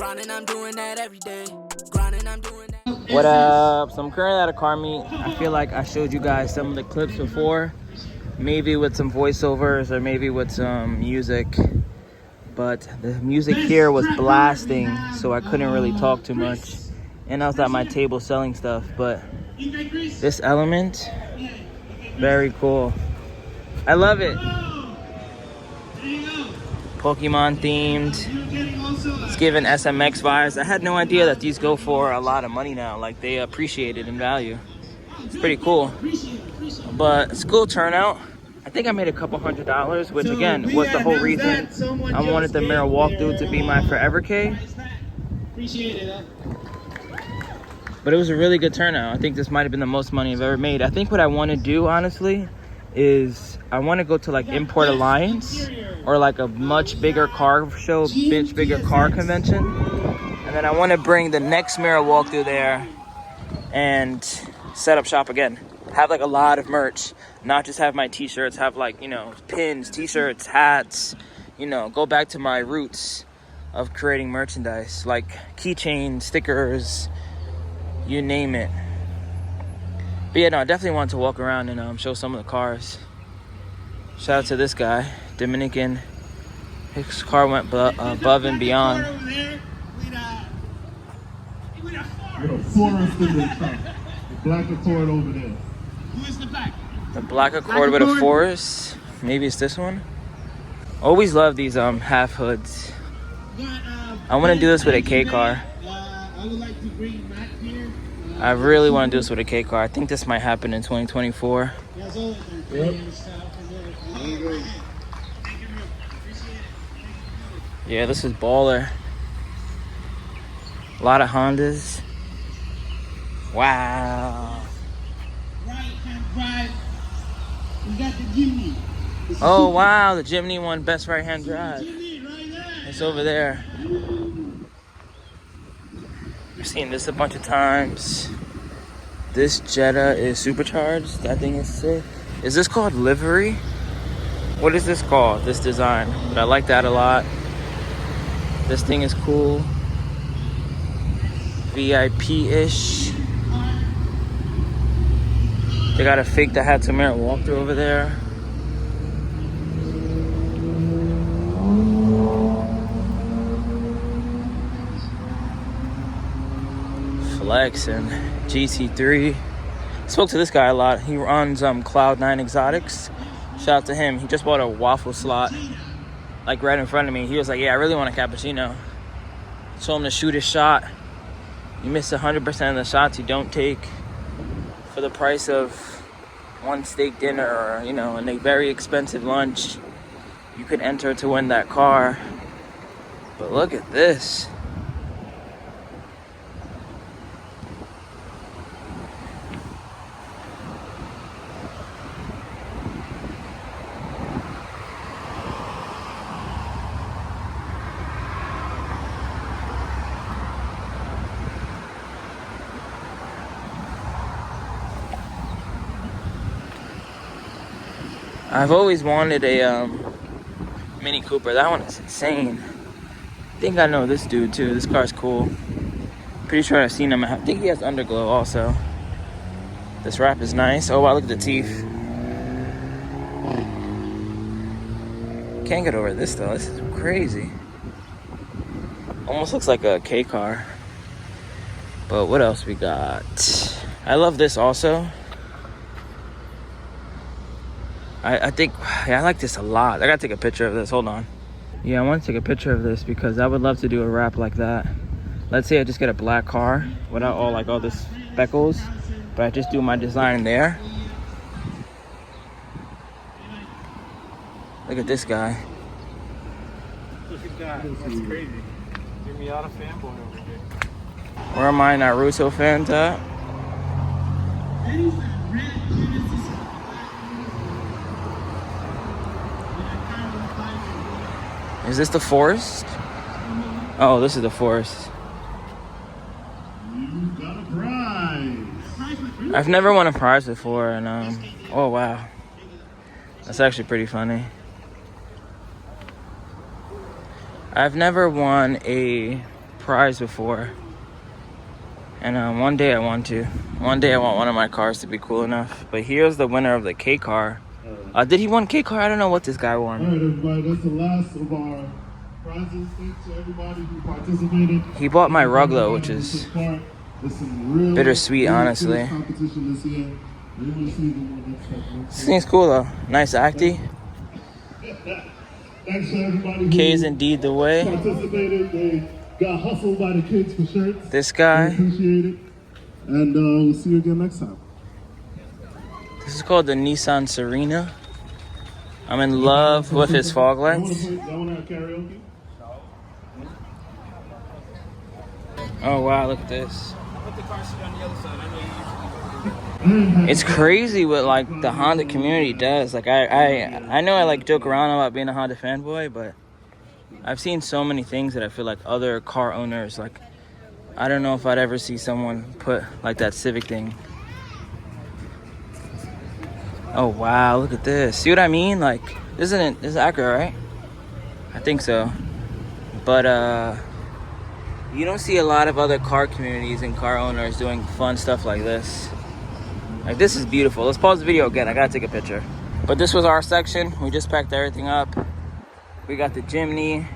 Grinding, I'm doing that every day. Grinding, I'm doing that. What up? So I'm currently at a car meet. I feel like I showed you guys some of the clips before, maybe with some voiceovers or maybe with some music, but the music here was blasting, so I couldn't really talk too much, and I was at my table selling stuff. But this element, very cool. I love it. Pokemon themed. It's giving SMX vibes. I had no idea that these go for a lot of money now. Like, they appreciate it in value. It's pretty cool. But it's cool turnout. I think I made a couple $100, which again was the whole reason I wanted the Mira walkthrough to be my forever K. But it was a really good turnout. I think this might have been the most money I've ever made. I think what I want to do, honestly, is I want to go to like Import Alliance or like a much bigger car show, much bigger car convention, and then I want to bring the next Mira walkthrough there and set up shop again. Have like a lot of merch, not just have my t-shirts, have like, you know, pins, t-shirts, hats, you know, go back to my roots of creating merchandise like keychains, stickers, you name it. But yeah, no, I definitely wanted to walk around and show some of the cars. Shout out to this guy, Dominican. His car went above and beyond. The black Accord over there. Who is the black? The black Accord with a forest. Maybe it's this one. Always love these half hoods. I want to do this with a K car. I would like to bring Matt here. I really want to do this with a K car. I think this might happen in 2024. Yep. Yeah, this is baller. A lot of Hondas. Wow. Right-hand drive. We got the Jimny. Oh wow, the Jimny won best right-hand drive. Jimny right there. It's over there. I've seen this a bunch of times. This Jetta is supercharged. That thing is sick. Is this called livery? What is this called, this design? But I like that a lot. This thing is cool. VIP-ish. They got a fake that had some Mira walkthrough over there. Flex and GT3. Spoke to this guy a lot. He runs Cloud9 Exotics. Shout out to him. He just bought a waffle slot, like right in front of me. He was like, yeah, I really want a cappuccino. Told him to shoot his shot. You miss 100% of the shots you don't take for the price of one steak dinner or, you know, a very expensive lunch. You could enter to win that car. But look at this. I've always wanted a Mini Cooper. That one is insane. I think I know this dude too. This car's cool. Pretty sure I've seen him. I think he has underglow also. This wrap is nice. Oh wow, look at the teeth. Can't get over this though. This is crazy. Almost looks like a K car. But what else we got? I love this also. I think, yeah, I like this a lot. I gotta take a picture of this. Hold on. Yeah, I want to take a picture of this because I would love to do a wrap like that. Let's say I just get a black car without all this speckles, but I just do my design there. Look at this guy. Look at that. That's crazy. Give me out a fanboy over here. Where are my Naruto fans at? Is this the forest? Oh, this is the forest. You got a prize. I've never won a prize before, and oh wow, that's actually pretty funny. I've never won a prize before. And one day I want to. One day I want one of my cars to be cool enough. But here's the winner of the K car. Did he win K car? I don't know what this guy won. All right, everybody, that's the last of our prizes. Thanks to everybody who participated. He bought my rug though, which is bittersweet, honestly. Competition this year. We will see the next time. This thing's cool though. Nice acty. Thanks to everybody who K is indeed the way. participated. They got hustled by the kids for shirts. This guy. We appreciate it. And we'll see you again next time. This is called the Nissan Serena. I'm in love with his fog lights. Y'all want to have karaoke? Oh wow, look at this. It's crazy what like the Honda community does. Like I know I like joke around about being a Honda fanboy, but I've seen so many things that I feel like other car owners, like I don't know if I'd ever see someone put like that Civic thing. Oh wow, look at this. See what I mean? Like this is Acura, right? I think so. But you don't see a lot of other car communities and car owners doing fun stuff like this. Like this is beautiful. Let's pause the video again. I gotta take a picture. But this was our section. We just packed everything up. We got the Jimny.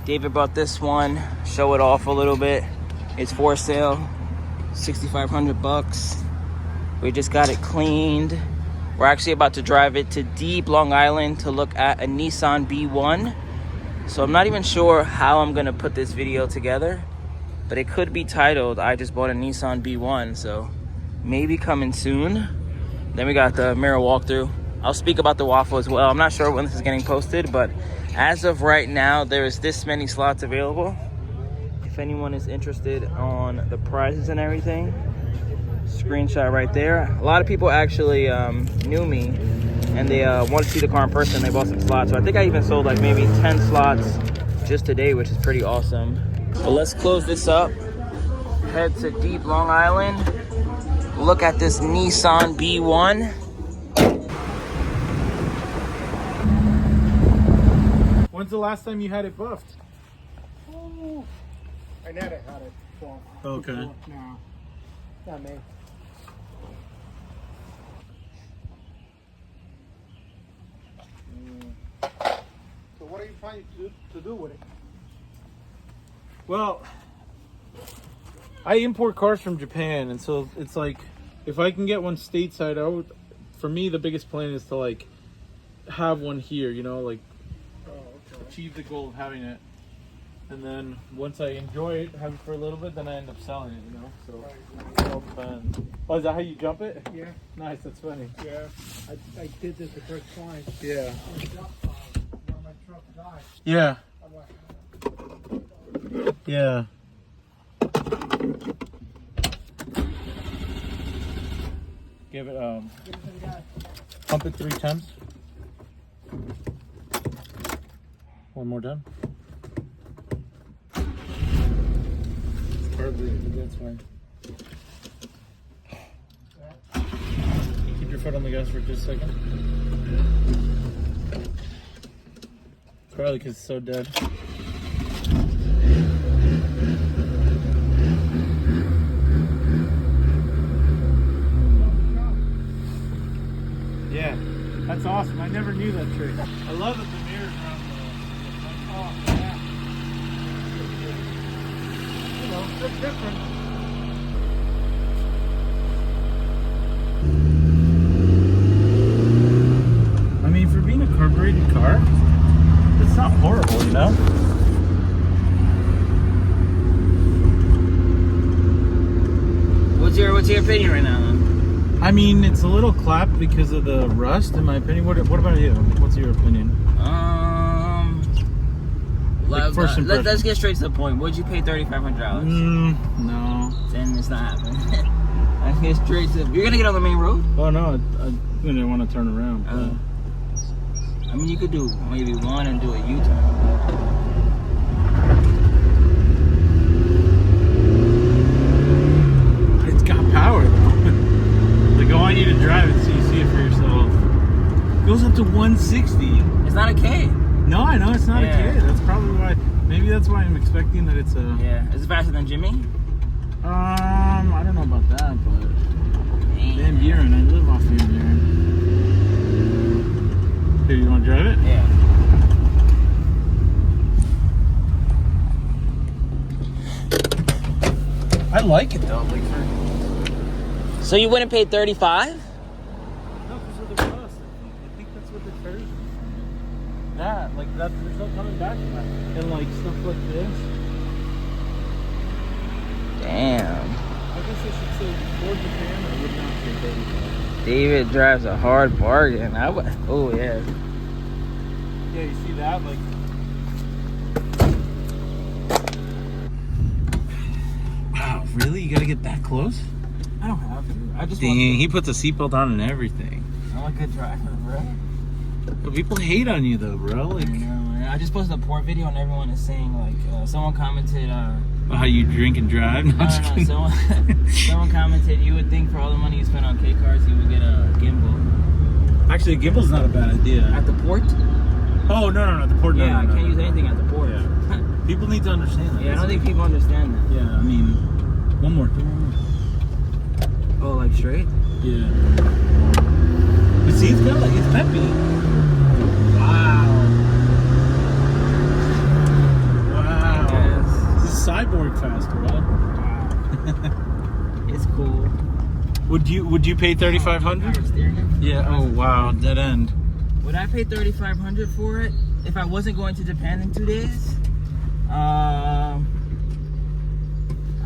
David brought this one. Show it off a little bit. It's for sale. $6,500. We just got it cleaned. We're actually about to drive it to deep Long Island to look at a Nissan Be-1. So I'm not even sure how I'm gonna put this video together, but it could be titled, I just bought a Nissan Be-1, so maybe coming soon. Then we got the Mira walkthrough. I'll speak about the waffle as well. I'm not sure when this is getting posted, but as of right now, there is this many slots available. If anyone is interested on the prices and everything, screenshot right there. A lot of people actually knew me and they want to see the car in person. They bought some slots, so I think I even sold like maybe 10 slots just today, which is pretty awesome. But let's close this up, head to deep Long Island, look at this Nissan Be-1. When's the last time you had it buffed? Oh, I never had it before. Okay. No, not me. So what are you planning to do with it? Well, I import cars from Japan, and so it's like, if I can get one stateside, for me, the biggest plan is to like have one here, you know, like achieve the goal of having it. And then once I enjoy it, have it for a little bit, then I end up selling it, you know? So it all depends. Oh, is that how you jump it? Yeah. Nice, that's funny. Yeah. I did this the first time. Yeah. When my truck died. Yeah. I'm like, Yeah. Give it, give it to the guy. pump it 3 times. One more time. That's fine. Keep your foot on the gas for just a second. Probably because it's so dead. Yeah, that's awesome. I never knew that trick. I love that the mirrors are on the Oh, yeah. You know, it's different. I mean, for being a carbureted car, it's not horrible, you know? What's your opinion right now, then? I mean, it's a little clapped because of the rust, in my opinion. What about you? What's your opinion? Let's get straight to the point. Would you pay $3,500? No. Then it's not happening. Let's get straight to. You're gonna get on the main road? Oh no, I didn't want to turn around. I mean, you could do maybe one and do a U-turn. It's got power though. Like, I want you to drive it so you see it for yourself. It goes up to 160. It's not a K. No, I know it's not a K. That's probably why. Maybe that's why I'm expecting that it's a... Yeah. Is it faster than Jimmy? I don't know about that, but... Van Buren, I live off Van Buren. Here, you want to drive it? Yeah. I like it though, like for... So you wouldn't pay 35? No, because of the rust. I think that's what they're charging. That, like that, there's no coming back from that. And like stuff like this. Damn. I guess I should say before Japan, I would not pay 35. David drives a hard bargain. Oh yeah. Yeah, you see that? Like... Wow, really? You gotta get that close? I don't have to. I just Dang, he puts a seatbelt on and everything. I'm a good driver, bro. But people hate on you though, bro. Like, I just posted a port video and everyone is saying like, someone commented, how you drink and drive? No, I'm just kidding. Someone commented, you would think for all the money you spent on K cars, you would get a gimbal. Actually, a gimbal's not a bad idea. At the port? Oh, no, the port. Yeah, No, I can't use anything at the port. Yeah. People need to understand that. Yeah, I don't think people understand that. Yeah, I mean, one more. Oh, like straight? Yeah. But see, it's got like, it's peppy. Wow. Yes. This is cyborg fast, bro. It's cool. Would you pay 3,500? Yeah. Oh wow, dead end. Would I pay 3,500 for it if I wasn't going to Japan in 2 days? I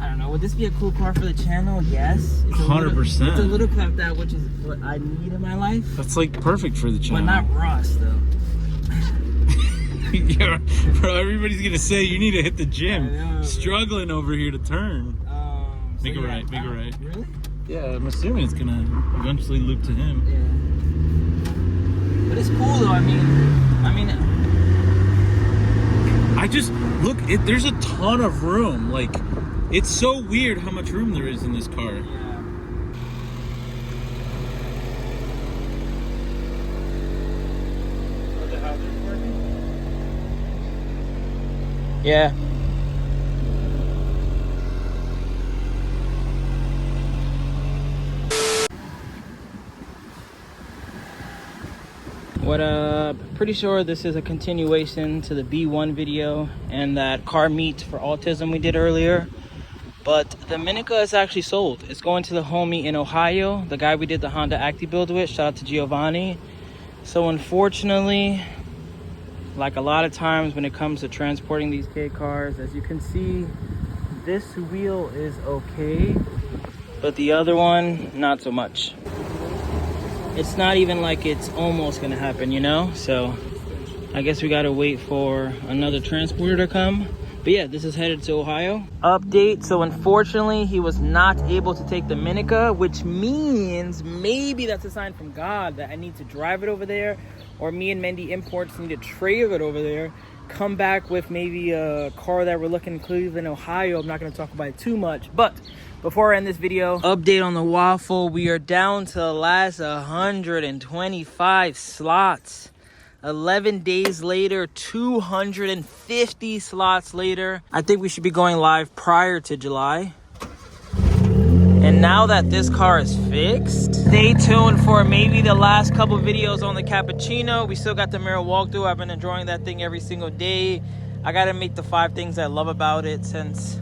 don't know. Would this be a cool car for the channel? Yes. 100%. It's a little clapped out, which is what I need in my life. That's like perfect for the channel. But not rust though. Yeah, bro. Everybody's gonna say you need to hit the gym. I know, struggling over here to turn. Make it yeah, right. Make it right. Really? Yeah, I'm assuming it's gonna eventually loop to him. Yeah. But it's cool though. I mean. I just look. There's a ton of room. Like, it's so weird how much room there is in this car. Yeah. Are the hazards working? Yeah. What up? Pretty sure this is a continuation to the Be-1 video and that car meet for autism we did earlier. But the Minica is actually sold. It's going to the homie in Ohio, the guy we did the Honda Acti build with. Shout out to Giovanni. So unfortunately, like a lot of times when it comes to transporting these K cars, as you can see, this wheel is okay, but the other one, not so much. It's not even like it's almost gonna happen, you know? So I guess we gotta wait for another transporter to come. But yeah, this is headed to Ohio. Update, so unfortunately he was not able to take the Minica, which means maybe that's a sign from God that I need to drive it over there, or me and Mendy Imports need to trailer it over there, come back with maybe a car that we're looking in Cleveland, Ohio. I'm not gonna talk about it too much, but before I end this video, update on the waffle. We are down to the last 125 slots. 11 days later, 250 slots later. I think we should be going live prior to July. And now that this car is fixed, stay tuned for maybe the last couple videos on the Cappuccino. We still got the Mira walkthrough. I've been enjoying that thing every single day. I gotta make the 5 things I love about it since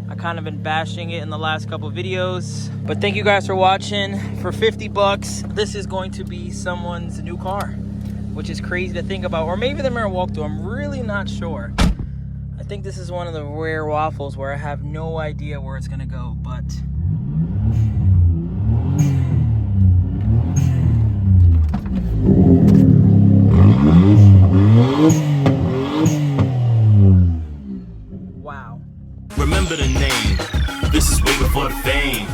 I kind of been bashing it in the last couple videos. But thank you guys for watching. For 50 bucks, this is going to be someone's new car, which is crazy to think about. Or maybe the Mira walkthrough, I'm really not sure. I think this is one of the rare waffles where I have no idea where it's gonna go, but wow. Remember the name. This is way before the fame.